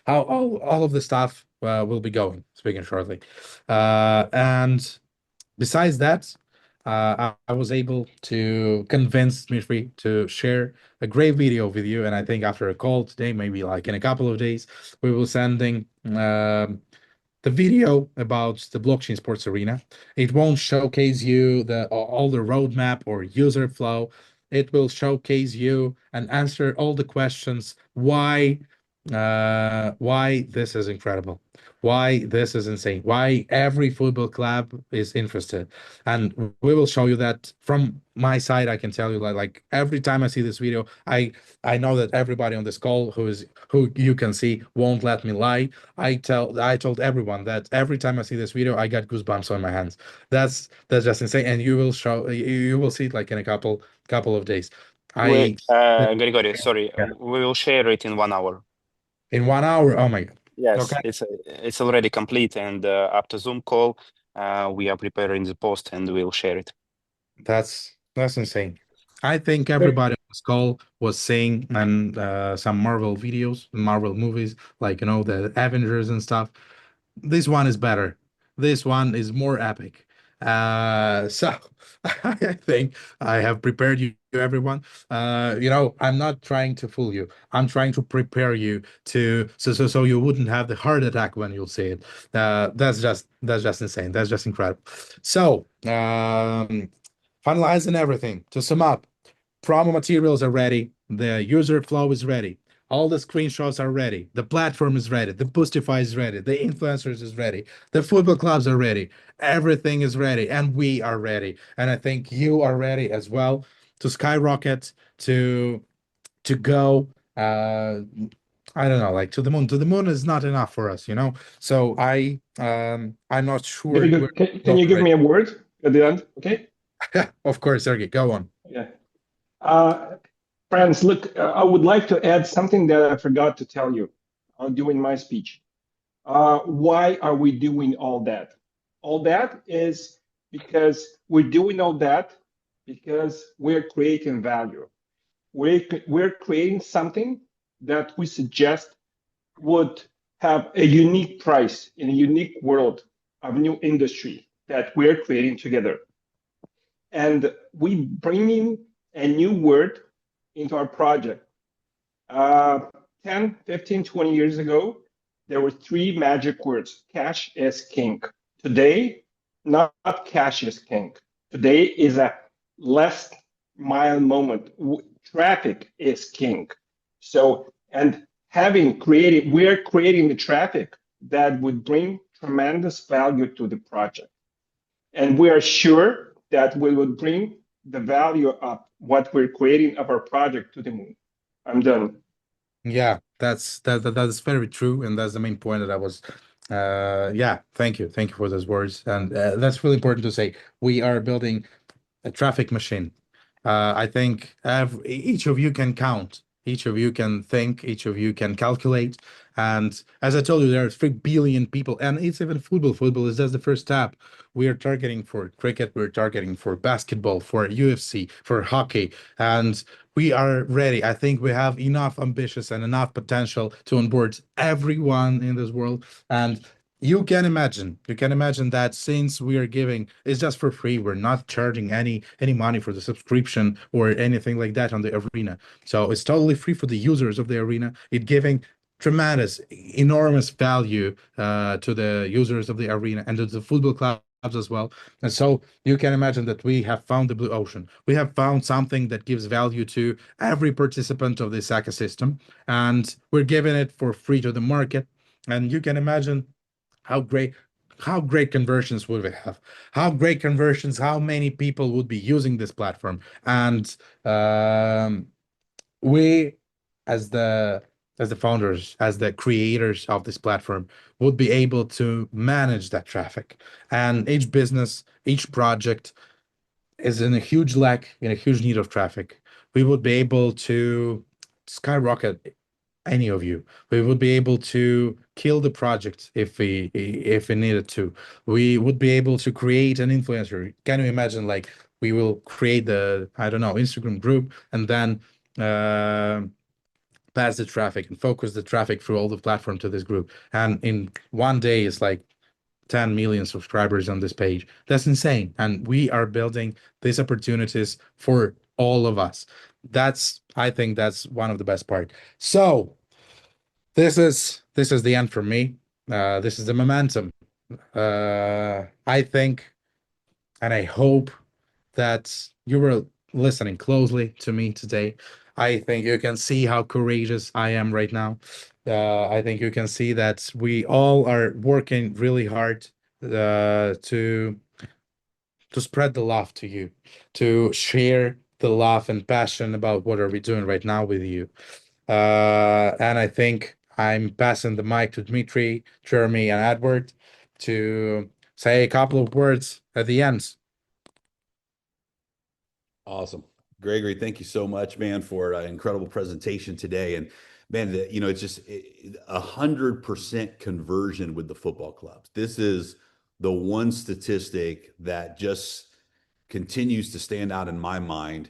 how all of the stuff will be going, speaking shortly. And besides that, I was able to convince Dmitry to share a great video with you. And I think after a call today, maybe like in a couple of days, we will sending the video about the blockchain sports arena. It won't showcase you all the roadmap or user flow. It will showcase you and answer all the questions why this is incredible, why this is insane, why every football club is interested. And we will show you that from my side. I can tell you like every time I see this video, I know that everybody on this call who you can see won't let me lie. I told everyone that every time I see this video, I got goosebumps on my hands. That's just insane. And you will see it like in a couple of days. Wait, I Grigori, sorry, Yeah. we will share it in 1 hour. In 1 hour. Oh my God. Yes, Okay. it's already complete, and after Zoom call, we are preparing the post and we'll share it. That's insane. I think Great. everybody on this call was seeing and some Marvel videos, Marvel movies, like the Avengers and stuff. This one is better. This one is more epic. So I think I have prepared you, everyone. I'm not trying to fool you. I'm trying to prepare you so you wouldn't have the heart attack when you'll see it. That's just insane. That's just incredible. So finalizing everything. To sum up, promo materials are ready. The user flow is ready. All the screenshots are ready. The platform is ready. The Boostify is ready. The influencers is ready. The football clubs are ready. Everything is ready, and we are ready. And I think you are ready as well to skyrocket to go. I don't know, like to the moon. To the moon is not enough for us. So I'm not sure Maybe where can to go you give right. me a word at the end? Okay. Of course, Sergey, go on. Yeah. Friends, look, I would like to add something that I forgot to tell you during my speech. Why are we doing all that? All that is because we're doing all that because we're creating value. We're creating something that we suggest would have a unique price in a unique world of new industry that we're creating together. And we bring in a new word into our project. 10, 15, 20 years ago, there were three magic words: cash is king. Today, not cash is king. Today is a last mile moment. Traffic is king. So, and we're creating the traffic that would bring tremendous value to the project. And we are sure that we will bring the value of what we're creating of our project to the moon. I'm done. Yeah, that's very true, and that's the main point that I was. Yeah, thank you for those words, and that's really important to say. We are building a traffic machine. I think each of you can count, each of you can think, each of you can calculate. And as I told you, there are 3 billion people, and it's even football. Football is just the first step. We are targeting for cricket, we're targeting for basketball, for UFC, for hockey, and we are ready. I think we have enough ambitious and enough potential to onboard everyone in this world. And you can imagine that since we are giving, it's just for free. We're not charging any money for the subscription or anything like that on the arena. So it's totally free for the users of the arena. It giving tremendous, enormous value to the users of the arena and to the football clubs as well. And so you can imagine that we have found the blue ocean. We have found something that gives value to every participant of this ecosystem, and we're giving it for free to the market. And you can imagine how great conversions would we have? How great conversions, how many people would be using this platform? And we as the founders, as the creators of this platform, would be able to manage that traffic. And each business, each project is in a huge lack, in a huge need of traffic. We would be able to skyrocket any of you. We would be able to kill the project if we needed to. We would be able to create an influencer. Can you imagine, like, we will create the, I don't know, Instagram group, and then pass the traffic and focus the traffic through all the platform to this group. And in one day, it's like 10 million subscribers on this page. That's insane. And we are building these opportunities for all of us. I think that's one of the best part. So this is the end for me. This is the momentum. I think and I hope that you were listening closely to me today. I think you can see how courageous I am right now. I think you can see that we all are working really hard to spread the love to you, to share the love and passion about what are we doing right now with you. And I think I'm passing the mic to Dmitry, Jeremy, and Edward to say a couple of words at the end. Awesome. Gregory, thank you so much, man, for an incredible presentation today. And man, it's just 100% conversion with the football clubs. This is the one statistic that just continues to stand out in my mind.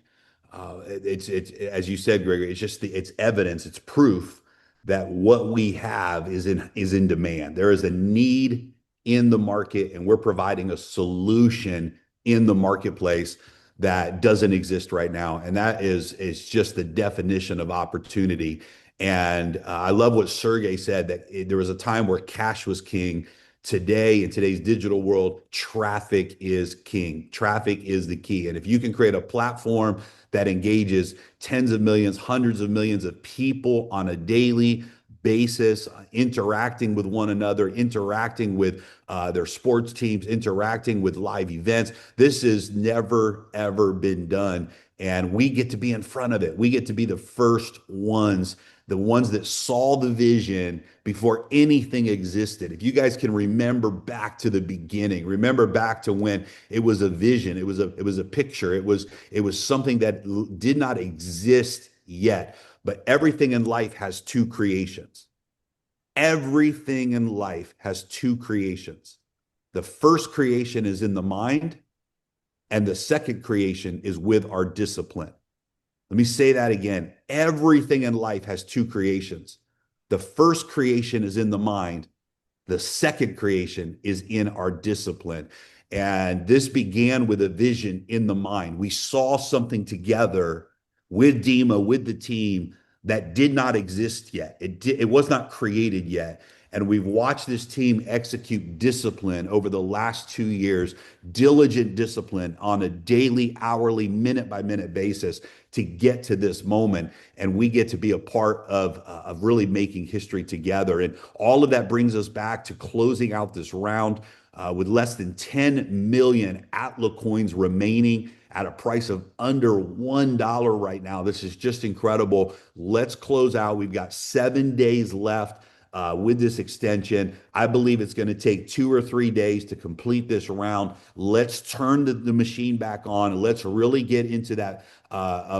It's as you said, Gregory. It's evidence, it's proof that what we have is in demand. There is a need in the market, and we're providing a solution in the marketplace that doesn't exist right now, and that is just the definition of opportunity. And I love what Sergey said, that there was a time where cash was king. Today, in today's digital world, traffic is king. Traffic is the key. And if you can create a platform that engages tens of millions, hundreds of millions of people on a daily basis, interacting with one another, interacting with their sports teams, interacting with live events, this has never, ever been done. And we get to be in front of it. We get to be the first ones, the ones that saw the vision before anything existed. If you guys can remember back to the beginning, remember back to when it was a vision, it was a picture, it was something that did not exist yet. But everything in life has two creations. Everything in life has two creations. The first creation is in the mind, and the second creation is with our discipline. Let me say that again. Everything in life has two creations. The first creation is in the mind. The second creation is in our discipline. And this began with a vision in the mind. We saw something together with Dima, with the team that did not exist yet. It was not created yet. And we've watched this team execute discipline over the last 2 years, diligent discipline on a daily, hourly, minute by minute basis to get to this moment. And we get to be a part of really making history together. And all of that brings us back to closing out this round with less than 10 million Atla coins remaining at a price of under $1 right now. This is just incredible. Let's close out. We've got 7 days left with this extension. I believe it's going to take 2 or 3 days to complete this round. Let's turn the machine back on and let's really get into that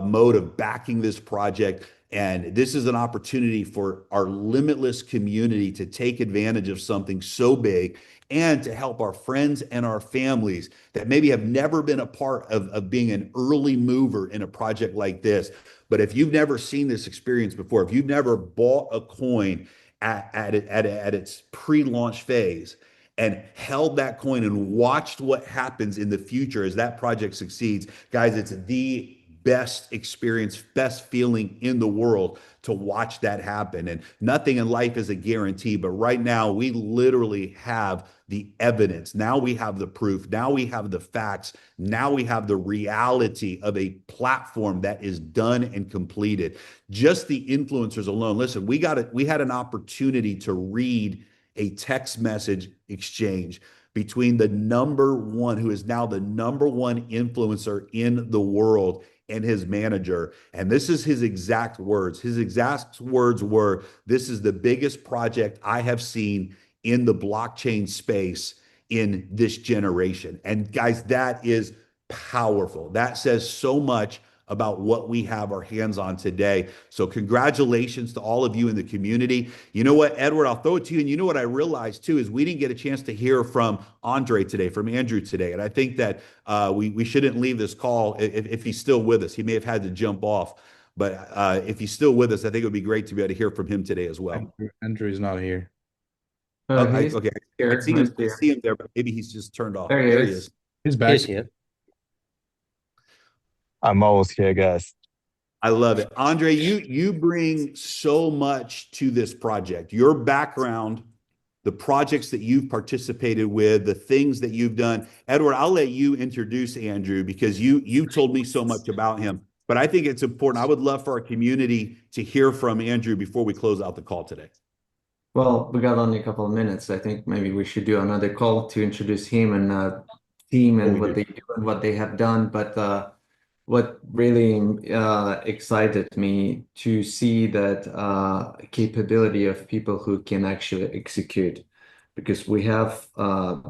mode of backing this project. And this is an opportunity for our Limitless community to take advantage of something so big and to help our friends and our families that maybe have never been a part of being an early mover in a project like this. But if you've never seen this experience before, if you've never bought a coin at its pre-launch phase and held that coin and watched what happens in the future as that project succeeds, guys, it's the best experience, best feeling in the world to watch that happen. And nothing in life is a guarantee, but right now we literally have the evidence. Now we have the proof. Now we have the facts. Now we have the reality of a platform that is done and completed. Just the influencers alone. Listen, we had an opportunity to read a text message exchange between the number one, who is now the number one influencer in the world, and his manager. And this is his exact words. His exact words were, "This is the biggest project I have seen in the blockchain space in this generation." And guys, that is powerful. That says so much about what we have our hands on today. So congratulations to all of you in the community. You know what, Edward, I'll throw it to you. And you know what I realized too is we didn't get a chance to hear from Andre today, from Andrew today. And I think that we shouldn't leave this call if he's still with us. He may have had to jump off. But if he's still with us, I think it would be great to be able to hear from him today as well. Andrew's not here. He's Okay. here. I see him there, but maybe he's just turned off. There he is. He's back. He's here. I'm almost here, guys. I love it. Andre, you bring so much to this project. Your background, the projects that you've participated with, the things that you've done. Edward, I'll let you introduce Andrew because you told me so much about him. But I think it's important. I would love for our community to hear from Andrew before we close out the call today. Well, we got only a couple of minutes. I think maybe we should do another call to introduce him and team and what they do and what they have done. But what really excited me to see that capability of people who can actually execute, because we have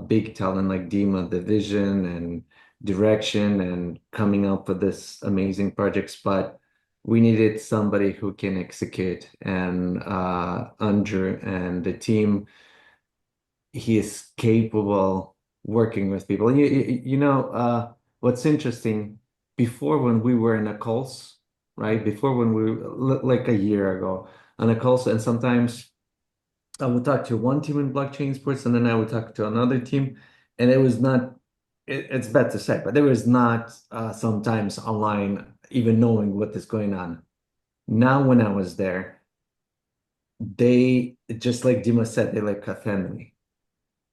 big talent like Dima, the vision and direction and coming up with this amazing projects, but we needed somebody who can execute. And Andrew and the team, he is capable working with people. And you know, what's interesting, before when we were in a calls, right? Before when we like a year ago on a calls, and sometimes I would talk to one team in blockchain sports, and then I would talk to another team, and it was not. It's bad to say, but there was not sometimes online even knowing what is going on. Now, when I was there, they just like Dima said, they like a family.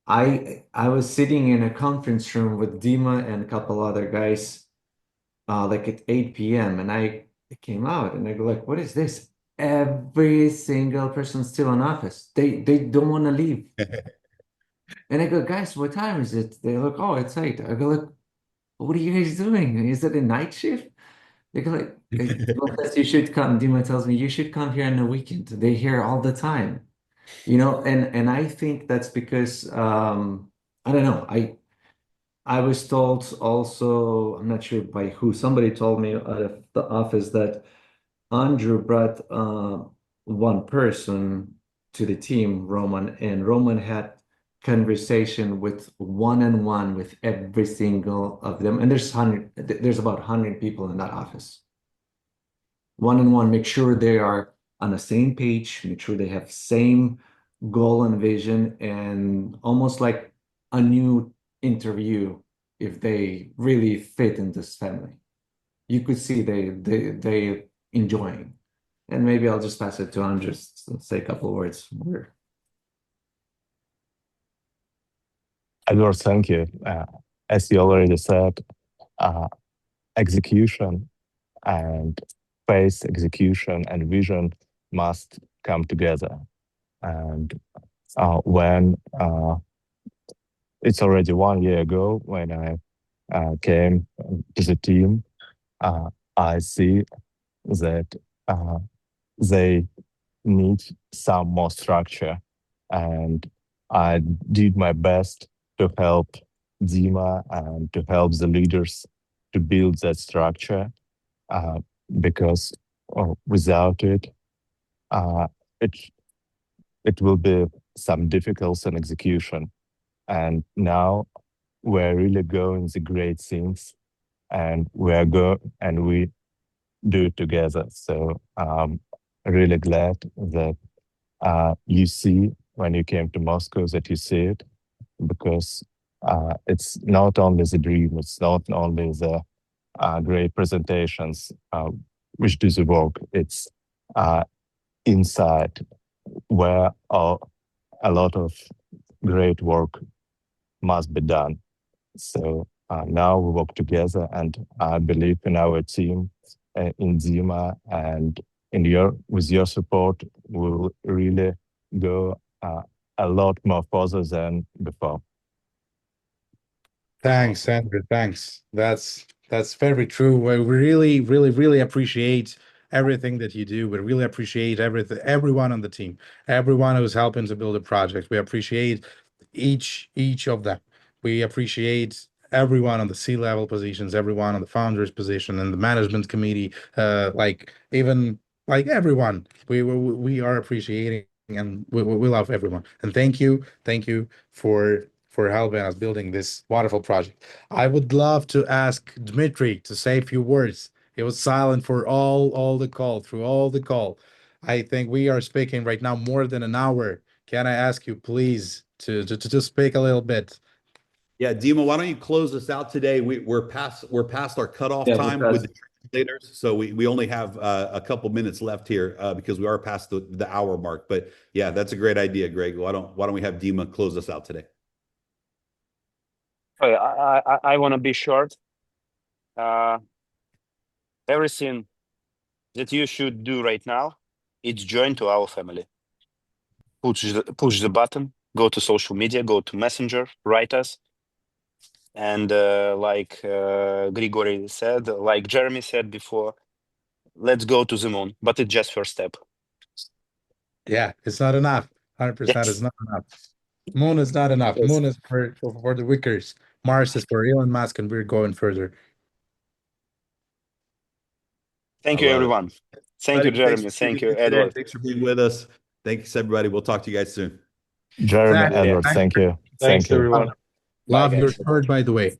I was sitting in a conference room with Dima and a couple other guys like at 8 p.m. and I came out and I go like, what is this? Every single person still in office. They don't want to leave. And I go, guys, what time is it? They look, oh, it's 8. I go like, what are you guys doing? Is it a night shift? They go like, well, you should come. Dima tells me you should come here on the weekend. They here all the time. You know, and I think that's because I don't know. I was told also, I'm not sure by who, somebody told me out of the office that Andrew brought one person to the team, Roman, and Roman had conversation with one-on-one with every single of them. And there's about 100 people in that office. one-on-one, make sure they are on the same page, make sure they have same goal and vision, and almost like a new interview if they really fit in this family. You could see they enjoying. And maybe I'll just pass it to Andres to say a couple of words more. Edward, thank you. As you already said, execution and pace, execution and vision must come together. And when it's already 1 year ago when I came to the team, I see that they need some more structure. And I did my best to help Dima and to help the leaders to build that structure, because without it, uh, it it will be some difficulties in execution. And now we're really going the great things, and we do it together. So really glad that you see when you came to Moscow that you see it, because it's not only the dream, it's not only the great presentations which do the work, it's inside where a lot of great work must be done. So now we work together, and I believe in our team, in Dima, and with your support, we'll really go a lot more further than before. Thanks, Andrew. Thanks. That's very true. We really, really, really appreciate everything that you do. We really appreciate everyone on the team, everyone who's helping to build a project. We appreciate each of them. We appreciate everyone on the C-level positions, everyone on the founders position and the management committee, like even like everyone. We are appreciating, and we love everyone. And thank you for helping us building this wonderful project. I would love to ask Dmitry to say a few words. He was silent for all the call, through all the call. I think we are speaking right now more than an hour. Can I ask you please to speak a little bit? Yeah, Dima, why don't you close us out today? We're past our cutoff Yeah, time with because the translators, so we only have a couple minutes left here because we are past the hour mark. But yeah, that's a great idea, Greg. Why don't we have Dima close us out today? I want to be short. Everything that you should do right now, it's join to our family. Push the button, go to social media, go to Messenger, write us. And like Grigory said, like Jeremy said before, let's go to the moon, but it's just first step. Yeah, it's not enough. 100% is Yes. not enough. Moon is not enough. Yes. Moon is for the wickers. Mars is for Elon Musk, and we're going further. Thank I you, love it. everyone. Thank you, Buddy, thanks Jeremy. for Thank tuning you, in today. Edward. Thanks for being with us. Thanks, everybody. We'll talk to you guys soon. Jeremy, Thanks. Yeah. Edward, Thanks. thank you. Thanks, everyone. Bye, Love your guys. shirt, by the way.